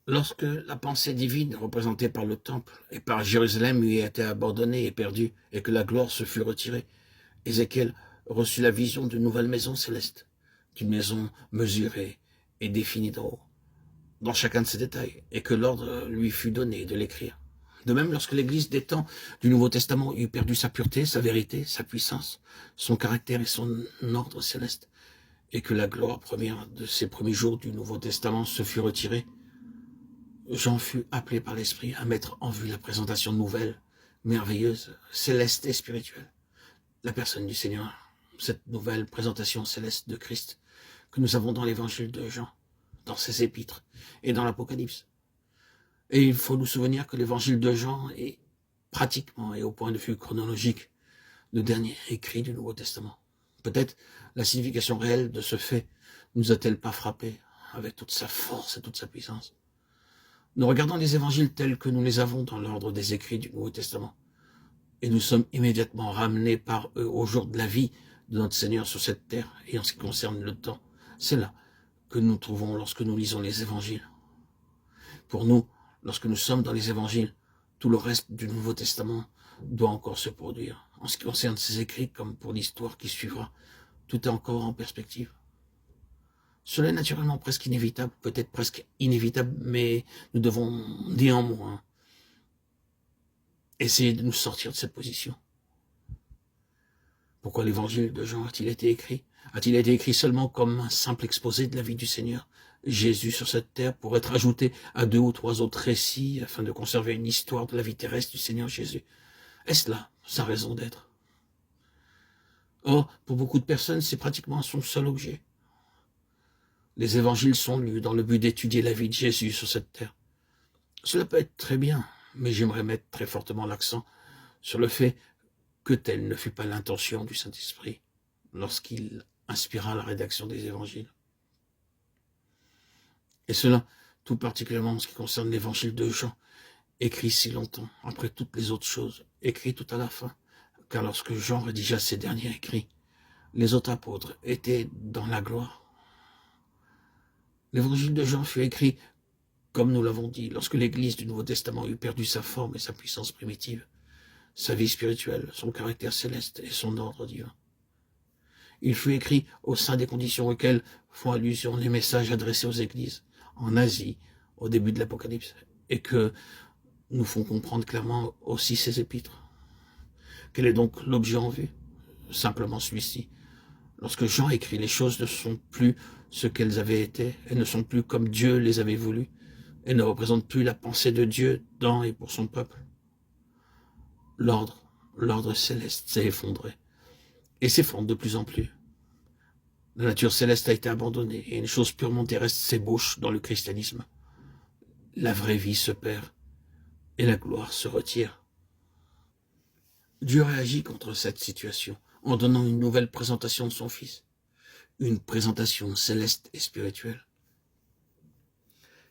Lorsque la pensée divine représentée par le temple et par Jérusalem lui a été abandonnée et perdue, et que la gloire se fut retirée, Ézéchiel reçut la vision d'une nouvelle maison céleste, d'une maison mesurée et définie d'en haut, dans chacun de ses détails, et que l'ordre lui fut donné de l'écrire. De même, lorsque l'Église des temps du Nouveau Testament eut perdu sa pureté, sa vérité, sa puissance, son caractère et son ordre céleste, et que la gloire première de ces premiers jours du Nouveau Testament se fut retirée, Jean fut appelé par l'Esprit à mettre en vue la présentation nouvelle, merveilleuse, céleste et spirituelle. La personne du Seigneur, cette nouvelle présentation céleste de Christ que nous avons dans l'évangile de Jean, dans ses épîtres et dans l'Apocalypse. Et il faut nous souvenir que l'évangile de Jean est pratiquement et au point de vue chronologique le dernier écrit du Nouveau Testament. Peut-être la signification réelle de ce fait nous a-t-elle pas frappé avec toute sa force et toute sa puissance. Nous regardons les évangiles tels que nous les avons dans l'ordre des écrits du Nouveau Testament, et nous sommes immédiatement ramenés par eux au jour de la vie de notre Seigneur sur cette terre, et en ce qui concerne le temps. C'est là que nous trouvons lorsque nous lisons les évangiles. Pour nous, lorsque nous sommes dans les évangiles, tout le reste du Nouveau Testament doit encore se produire. En ce qui concerne ces écrits, comme pour l'histoire qui suivra, tout est encore en perspective. Cela est naturellement presque inévitable, peut-être presque inévitable, mais nous devons néanmoins essayer de nous sortir de cette position. Pourquoi l'évangile de Jean a-t-il été écrit? A-t-il été écrit seulement comme un simple exposé de la vie du Seigneur Jésus sur cette terre pour être ajouté à 2 ou 3 autres récits afin de conserver une histoire de la vie terrestre du Seigneur Jésus? Est-ce là sa raison d'être? Or, pour beaucoup de personnes, c'est pratiquement son seul objet. Les évangiles sont lus dans le but d'étudier la vie de Jésus sur cette terre. Cela peut être très bien, mais j'aimerais mettre très fortement l'accent sur le fait que telle ne fut pas l'intention du Saint-Esprit lorsqu'il inspira la rédaction des évangiles. Et cela, tout particulièrement en ce qui concerne l'évangile de Jean, écrit si longtemps, après toutes les autres choses, écrit tout à la fin, car lorsque Jean rédigea ses derniers écrits, les autres apôtres étaient dans la gloire. L'évangile de Jean fut écrit, comme nous l'avons dit, lorsque l'Église du Nouveau Testament eut perdu sa forme et sa puissance primitive, sa vie spirituelle, son caractère céleste et son ordre divin. Il fut écrit au sein des conditions auxquelles font allusion les messages adressés aux églises, en Asie, au début de l'Apocalypse, et que nous font comprendre clairement aussi ces épîtres. Quel est donc l'objet en vue? Simplement celui-ci. Lorsque Jean écrit, les choses ne sont plus ce qu'elles avaient été, elles ne sont plus comme Dieu les avait voulu, elles ne représentent plus la pensée de Dieu dans et pour son peuple. L'ordre céleste s'est effondré, et s'effondre de plus en plus. La nature céleste a été abandonnée, et une chose purement terrestre s'ébauche dans le christianisme. La vraie vie se perd, et la gloire se retire. Dieu réagit contre cette situation en donnant une nouvelle présentation de son Fils, une présentation céleste et spirituelle.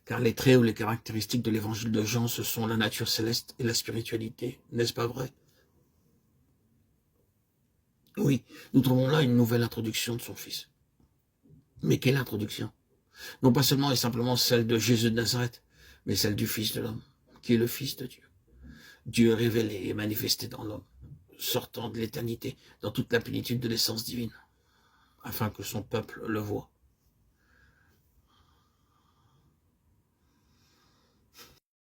Car les traits ou les caractéristiques de l'évangile de Jean, ce sont la nature céleste et la spiritualité, n'est-ce pas vrai? Oui, nous trouvons là une nouvelle introduction de son Fils. Mais quelle introduction? Non pas seulement et simplement celle de Jésus de Nazareth, mais celle du Fils de l'homme, qui est le Fils de Dieu. Dieu révélé et manifesté dans l'homme, sortant de l'éternité dans toute la plénitude de l'essence divine, afin que son peuple le voie.